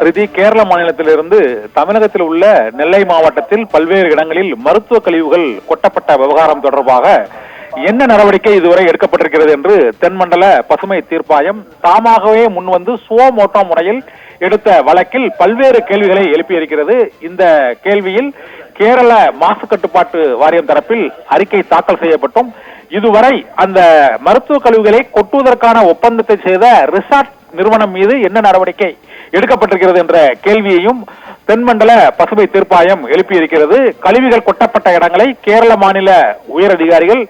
ரிதி, கேரள மாநிலத்திலிருந்து தமிழகத்தில் உள்ள நெல்லை மாவட்டத்தில் பல்வேறு இடங்களில் மருத்துவ கழிவுகள் கொட்டப்பட்ட விவகாரம் தொடர்பாக என்ன நடவடிக்கை இதுவரை எடுக்கப்பட்டிருக்கிறது என்று தென்மண்டல பசுமை தீர்ப்பாயம் தாமாகவே முன்வந்து சுவமோட்டோ முறையில் எடுத்த வழக்கில் பல்வேறு கேள்விகளை எழுப்பியிருக்கிறது. இந்த கேள்வியில் கேரள மாசு கட்டுப்பாட்டு வாரியம் தரப்பில் அறிக்கை தாக்கல் செய்யப்பட்டும் இதுவரை அந்த மருத்துவ கழிவுகளை கொட்டுவதற்கான ஒப்பந்தத்தை செய்த ரிசார்ட் நிறுவனம் மீது என்ன நடவடிக்கை எடுக்கப்பட்டிருக்கிறது என்ற கேள்வியையும் தென்மண்டல பசுமை தீர்ப்பாயம் எழுப்பியிருக்கிறது. கழிவுகள் கொட்டப்பட்ட இடங்களை கேரள மாநில உயரதிகாரிகள்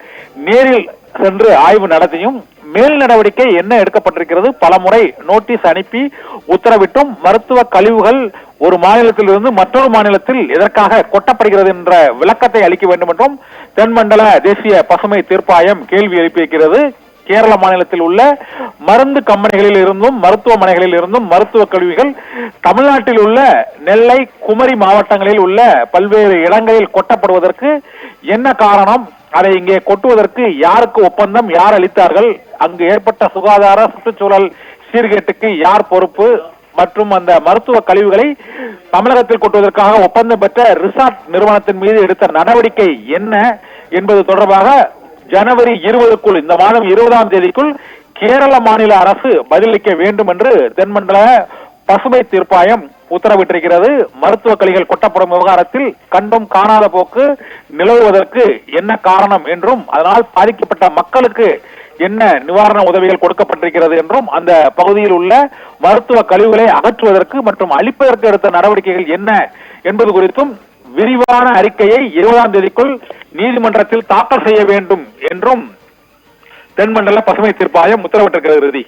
நேரில் சென்று ஆய்வு நடத்தியும் மேல் நடவடிக்கை என்ன எடுக்கப்பட்டிருக்கிறது, பலமுறை நோட்டீஸ் அனுப்பி உத்தரவிட்டும் மருத்துவ கழிவுகள் ஒரு மாநிலத்திலிருந்து மற்றொரு மாநிலத்தில் எதற்காக கொட்டப்படுகிறது என்ற விளக்கத்தை அளிக்க வேண்டும் என்றும் தென்மண்டல தேசிய பசுமை தீர்ப்பாயம் கேள்வி எழுப்பியிருக்கிறது. கேரள மாநிலத்தில் உள்ள மருந்து கம்பெனிகளில் இருந்தும் மருத்துவமனைகளில் இருந்தும் மருத்துவ கழிவுகள் தமிழ்நாட்டில் உள்ள நெல்லை, குமரி மாவட்டங்களில் உள்ள பல்வேறு இடங்களில் கொட்டப்படுவதற்கு என்ன காரணம், அதை இங்கே கொட்டுவதற்கு யாருக்கு ஒப்பந்தம், யார் அளித்தார்கள், அங்கு ஏற்பட்ட சுகாதார சுற்றுச்சூழல் சீர்கேட்டுக்கு யார் பொறுப்பு மற்றும் அந்த மருத்துவ கழிவுகளை தமிழகத்தில் கொட்டுவதற்காக ஒப்பந்தம் பெற்ற ரிசார்ட் நிறுவனத்தின் மீது எடுத்த நடவடிக்கை என்ன என்பது தொடர்பாக ஜனவரி 20க்குள், இந்த மாதம் 20ஆம் தேதிக்குள் கேரள மாநில அரசு பதிலளிக்க வேண்டும் என்று தென்மண்டல பசுமை தீர்ப்பாயம் உத்தரவிட்டிருக்கிறது. மருத்துவ கழிவுகள் கொட்டப்படும் விவகாரத்தில் கண்டும் காணாத போக்கு நிலவுவதற்கு என்ன காரணம் என்றும் அதனால் பாதிக்கப்பட்ட மக்களுக்கு என்ன நிவாரண உதவிகள் கொடுக்கப்பட்டிருக்கிறது என்றும் அந்த பகுதியில் உள்ள மருத்துவ கழிவுகளை அகற்றுவதற்கு மற்றும் அழிப்பதற்கு எடுத்த நடவடிக்கைகள் என்ன என்பது குறித்தும் விரிவான அறிக்கையை 20ஆம் தேதிக்குள் நீதிமன்றத்தில் தாக்கல் செய்ய வேண்டும் என்றும் தென்மண்டல பசுமை தீர்ப்பாயம் உத்தரவிட்டிருக்கிறது.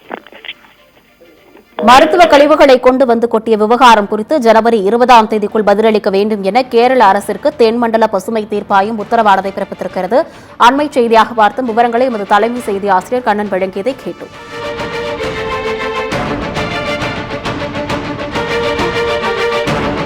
மருத்துவ கழிவுகளை கொண்டு வந்து கொட்டிய விவகாரம் குறித்து ஜனவரி 20ஆம் தேதிக்குள் பதிலளிக்க வேண்டும் என கேரள அரசிற்கு தென்மண்டல பசுமை தீர்ப்பாயம் உத்தரவானதை பிறப்பித்திருக்கிறது. அண்மை செய்தியாக பார்த்தும் விவரங்களை எமது தலைமை செய்தி ஆசிரியர் கண்ணன் வழங்கியதை கேட்டோம்.